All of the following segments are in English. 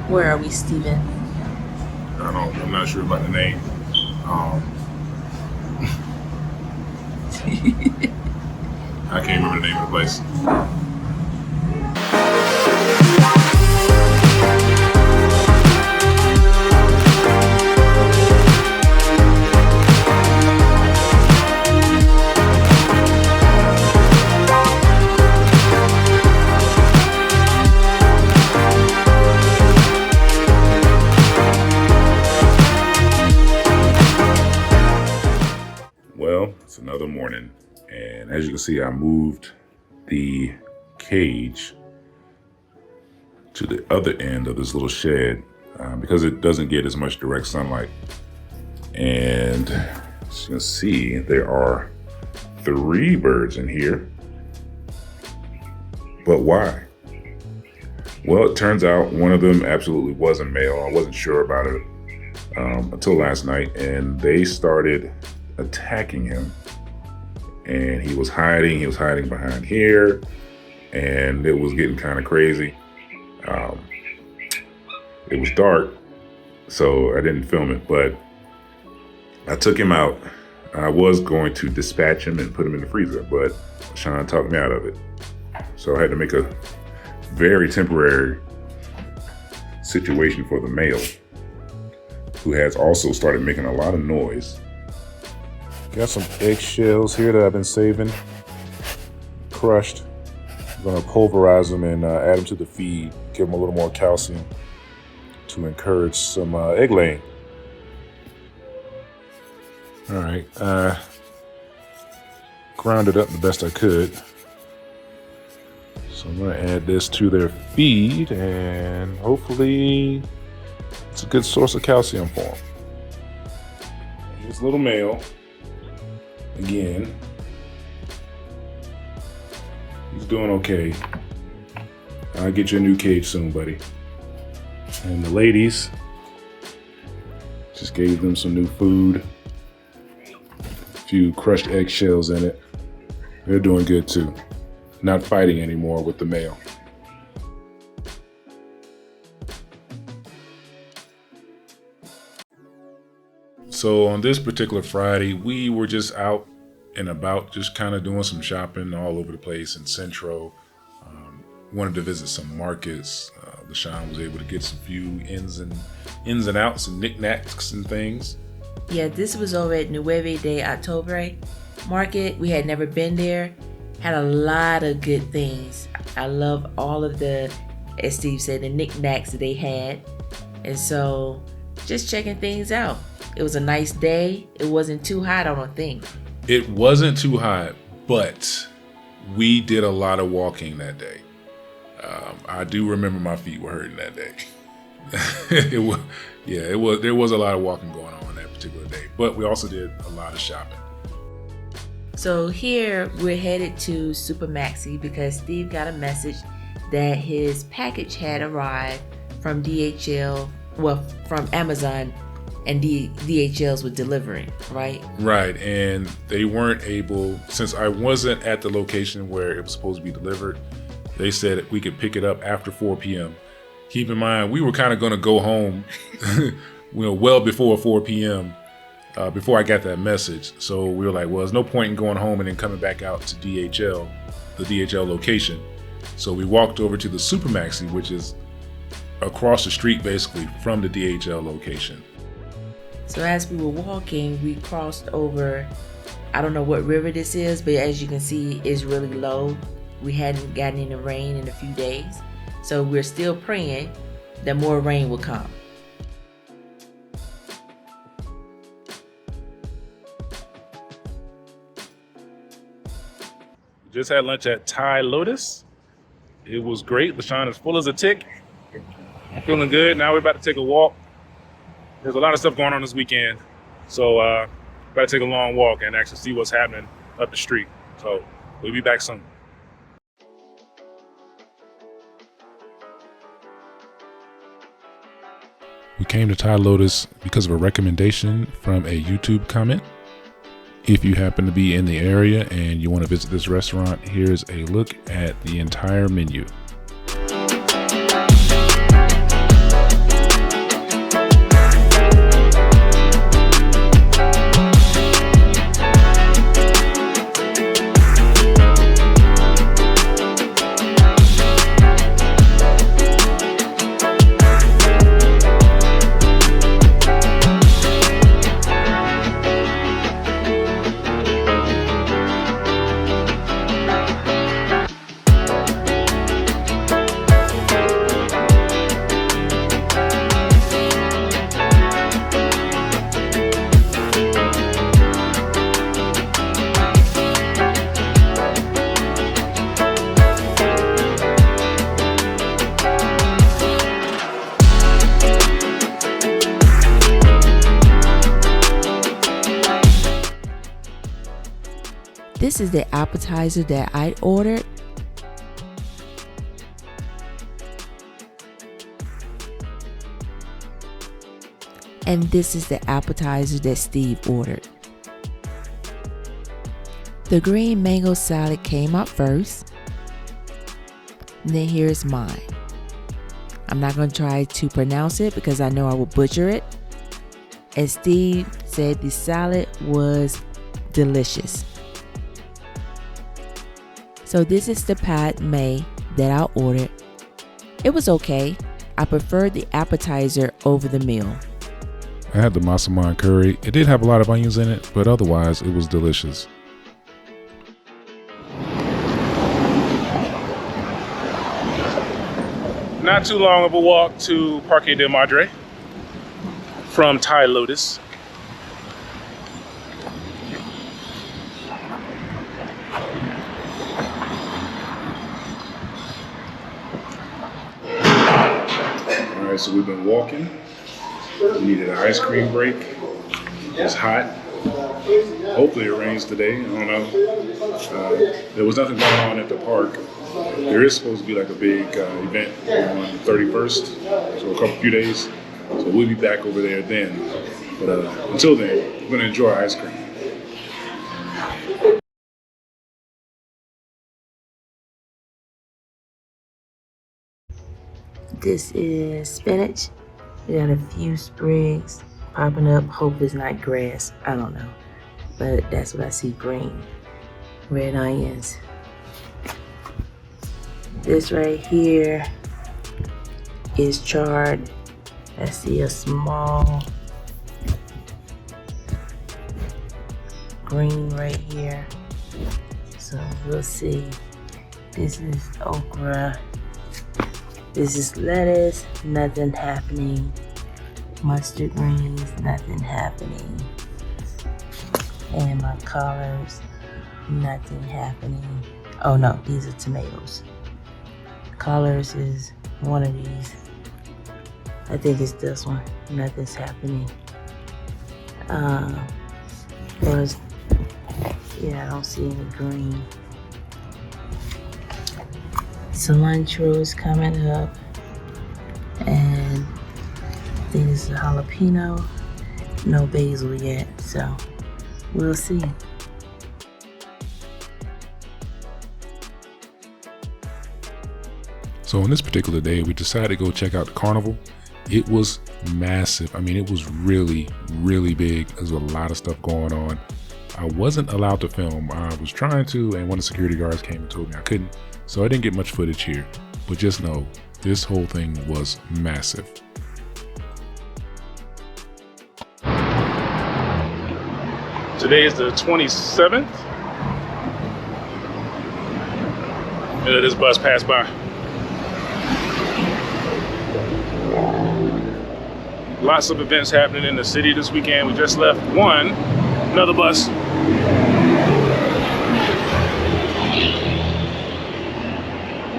Where are we, Steven? I'm not sure about the name. Um, I can't remember the name of the place. Well, it's another morning, and as you can see, I moved the cage to the other end of this little shed because it doesn't get as much direct sunlight. And as you can see, there are 3 birds in here. But why? Well, it turns out one of them absolutely was a male. I wasn't sure about it until last night, and they started attacking him. And he was hiding behind here, and it was getting kind of crazy. It was dark, so I didn't film it, but I took him out. I was going to dispatch him and put him in the freezer, but LaShon talked me out of it. So I had to make a very temporary situation for the male, who has also started making a lot of noise. Got some eggshells here that I've been saving, crushed. I'm gonna pulverize them and add them to the feed, give them a little more calcium to encourage some egg laying. All right, ground it up the best I could. So I'm gonna add this to their feed, and hopefully it's a good source of calcium for them. Here's little male. Again, he's doing okay. I'll get you a new cage soon, buddy. And the ladies, just gave them some new food. A few crushed eggshells in it. They're doing good too. Not fighting anymore with the male. So on this particular Friday, we were just out and about, just kind of doing some shopping all over the place in Centro. Wanted to visit some markets. LaShon was able to get some few ins and outs and knickknacks and things. Yeah, this was over at Nueve de Octubre Market. We had never been there. Had a lot of good things. I love all of the, as Steve said, the knickknacks that they had. And so just checking things out. It was a nice day. It wasn't too hot, I don't think. It wasn't too hot, but we did a lot of walking that day. I do remember my feet were hurting that day. There was a lot of walking going on that particular day, but we also did a lot of shopping. So here we're headed to Super Maxi because Steve got a message that his package had arrived from DHL, well, from Amazon, and DHLs were delivering, right? Right, and they weren't able, since I wasn't at the location where it was supposed to be delivered, they said we could pick it up after 4 p.m. Keep in mind, we were kind of going to go home well before 4 p.m. Before I got that message. So we were like, well, there's no point in going home and then coming back out to DHL, the DHL location. So we walked over to the Super Maxi, which is across the street basically from the DHL location. So as we were walking, we crossed over, I don't know what river this is, but as you can see, it's really low. We hadn't gotten any rain in a few days. So we're still praying that more rain will come. Just had lunch at Thai Lotus. It was great. LaShon is full as a tick. I'm feeling good. Now we're about to take a walk. There's a lot of stuff going on this weekend. So about to take a long walk and actually see what's happening up the street. So we'll be back soon. We came to Thai Lotus because of a recommendation from a YouTube comment. If you happen to be in the area and you want to visit this restaurant, here's a look at the entire menu. this is the appetizer that I ordered. And this is the appetizer that Steve ordered. The green mango salad came out first. And then here's mine. I'm not going to try to pronounce it because I know I will butcher it. And Steve said the salad was delicious. So this is the pad mei that I ordered. It was okay. I preferred the appetizer over the meal. I had the massaman curry. It did have a lot of onions in it, but otherwise it was delicious. Not too long of a walk to Parque del Madre from Thai Lotus. All right, so we've been walking. We needed an ice cream break. It's hot. Hopefully it rains today. I don't know. There was nothing going on at the park. There is supposed to be like a big event on the 31st, so a few days. So we'll be back over there then. But until then, we're going to enjoy ice cream. This is spinach. We got a few sprigs popping up. Hope it's not grass. I don't know. But that's what I see, green. Red onions. This right here is chard. I see a small green right here. So we'll see. This is okra. This is lettuce, nothing happening. Mustard greens, nothing happening. And my collards, nothing happening. Oh no, these are tomatoes. Collards is one of these. I think it's this one. Nothing's happening. Yeah, I don't see any green. Cilantro is coming up, and I think this is a jalapeno. No basil yet, so we'll see. So on this particular day, we decided to go check out the Carnival. It was massive. I mean, it was really, really big. There's a lot of stuff going on. I wasn't allowed to film. I was trying to, and one of the security guards came and told me I couldn't. So I didn't get much footage here, but just know this whole thing was massive. Today is the 27th. And this bus passed by. Lots of events happening in the city this weekend. We just left one, another bus.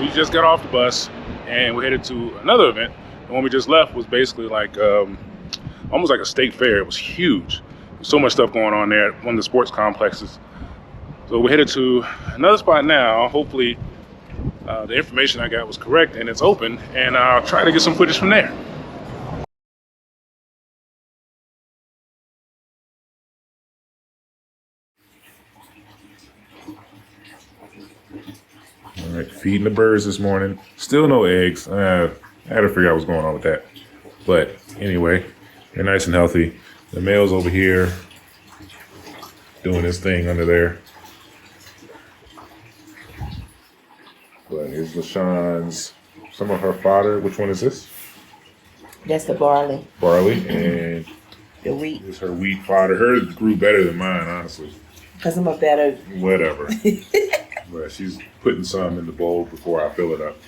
We just got off the bus and we headed to another event. The one we just left was basically like almost like a state fair. It was huge. So much stuff going on there at one of the sports complexes. So we're headed to another spot now. Hopefully the information I got was correct and it's open, and I'll try to get some footage from there. All right, feeding the birds this morning. Still no eggs. I had to figure out what's going on with that. But anyway, they're nice and healthy. The male's over here doing his thing under there. But here's LaShon's, some of her fodder. Which one is this? That's the barley. Barley, and The wheat. here's her wheat fodder. Hers grew better than mine, honestly. Because I'm a better. Whatever. But she's putting some in the bowl before I fill it up.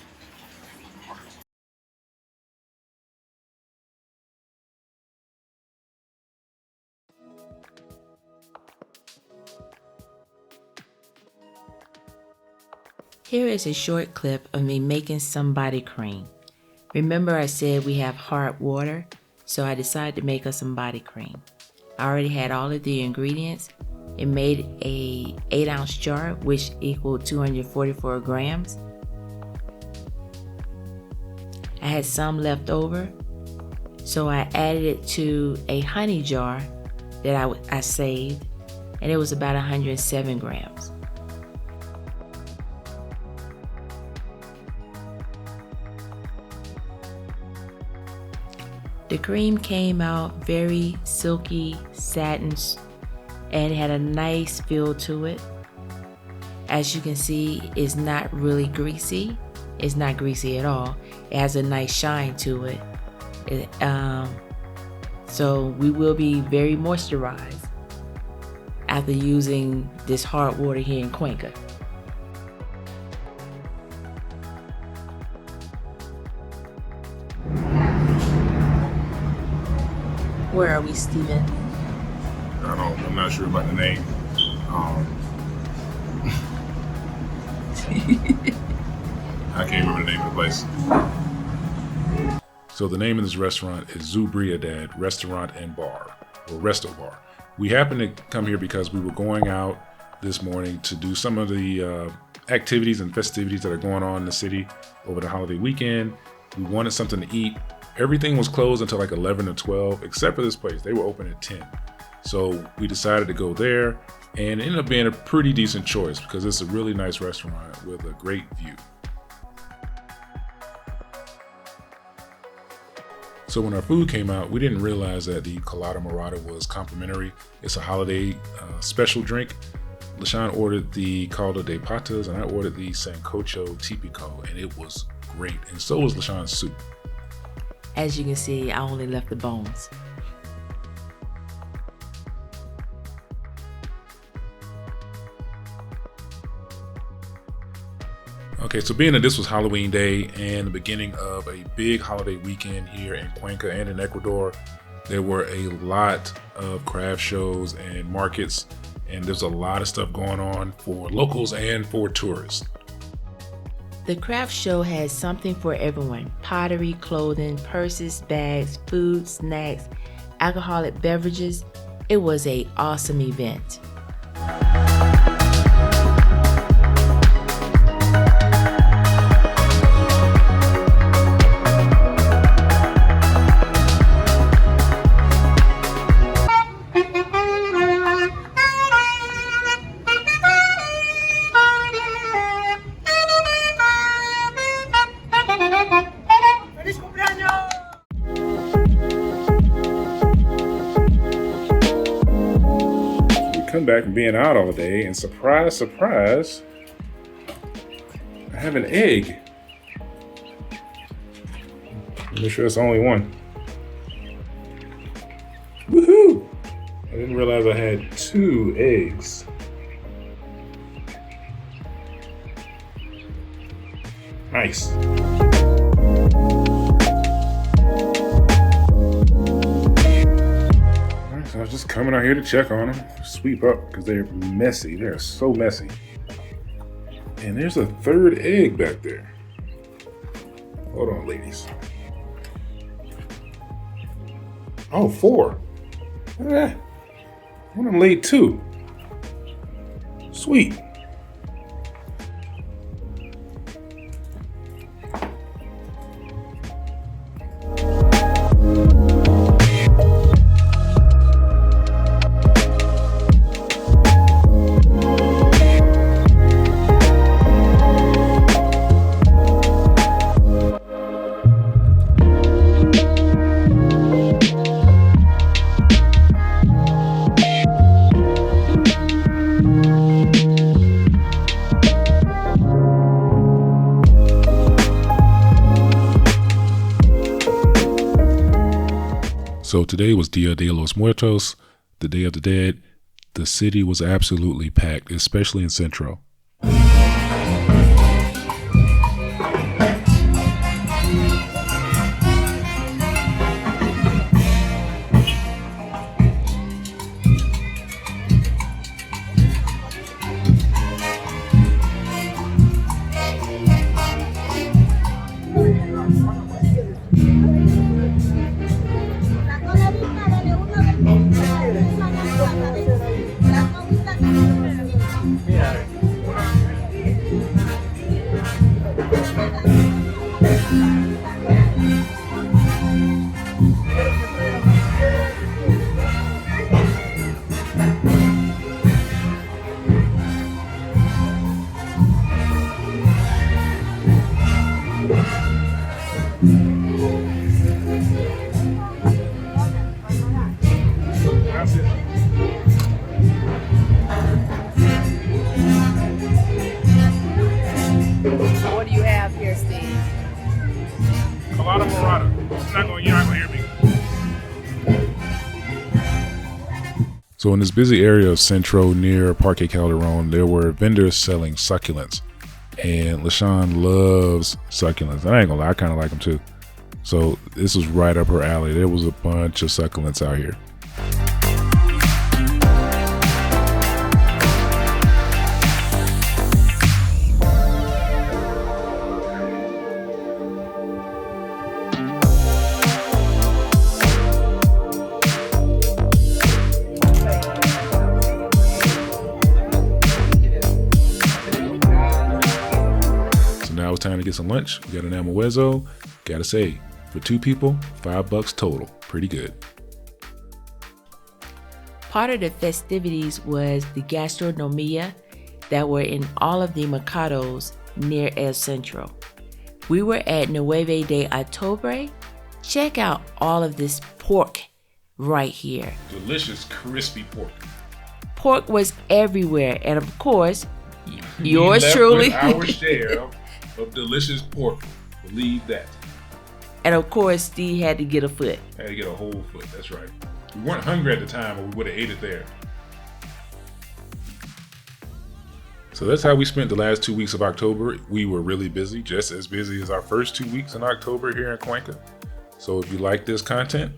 Here is a short clip of me making some body cream. Remember I said we have hard water, so I decided to make us some body cream. I already had all of the ingredients, It made a 8-ounce jar, which equaled 244 grams. I had some left over, so I added it to a honey jar that I saved, and it was about 107 grams. The cream came out very silky, satin, and it had a nice feel to it. As you can see, it's not really greasy. It's not greasy at all. It has a nice shine to it. So we will be very moisturized after using this hard water here in Cuenca. Where are we, Steven? I'm not sure about the name. I can't remember the name of the place. So the name of this restaurant is Zubriadad Restaurant and Bar, or Resto Bar. We happened to come here because we were going out this morning to do some of the activities and festivities that are going on in the city over the holiday weekend. We wanted something to eat. Everything was closed until like 11 or 12, except for this place. They were open at 10. So we decided to go there, and it ended up being a pretty decent choice because it's a really nice restaurant with a great view. So when our food came out, we didn't realize that the Colada Morada was complimentary. It's a holiday special drink. LaShon ordered the Caldo de Patas, and I ordered the Sancocho Típico, and it was great. And so was LaShon's soup. As you can see, I only left the bones. Okay, so being that this was Halloween Day and the beginning of a big holiday weekend here in Cuenca and in Ecuador, there were a lot of craft shows and markets, and there's a lot of stuff going on for locals and for tourists. The craft show had something for everyone: pottery, clothing, purses, bags, food, snacks, alcoholic beverages. It was an awesome event. Come back from being out all day, and surprise, surprise, I have an egg. Make sure it's only one. Woohoo! I didn't realize I had 2 eggs. Nice. So I was just coming out here to check on them, sweep up, because they're messy. They're so messy. And there's a 3rd egg back there. Hold on, ladies. Oh, 4. Look at that. One of them laid 2. Sweet. So today was Dia de los Muertos, the Day of the Dead. The city was absolutely packed, especially in Centro. What do you have here, Steve? Colada Morada. You're not gonna hear me. So in this busy area of Centro near Parque Calderon, there were vendors selling succulents. And LaShon loves succulents. I ain't gonna lie, I kind of like them too. So this was right up her alley. There was a bunch of succulents out here. Now it's time to get some lunch. We got an almuerzo. Gotta say, for 2 people, $5 total. Pretty good. Part of the festivities was the Gastronomia that were in all of the mercados near El Centro. We were at Nueve de Octubre. Check out all of this pork right here. Delicious, crispy pork. Pork was everywhere, and of course, We yours left truly. with our share of delicious pork. Believe that. And of course, Steve had to get a foot. Had to get a whole foot. That's right. We weren't hungry at the time, or we would have ate it there. So that's how we spent the last 2 weeks of October. We were really busy, just as busy as our first 2 weeks in October here in Cuenca. So if you like this content,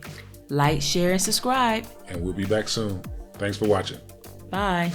Like, share, and subscribe. and we'll be back soon. Thanks for watching. Bye.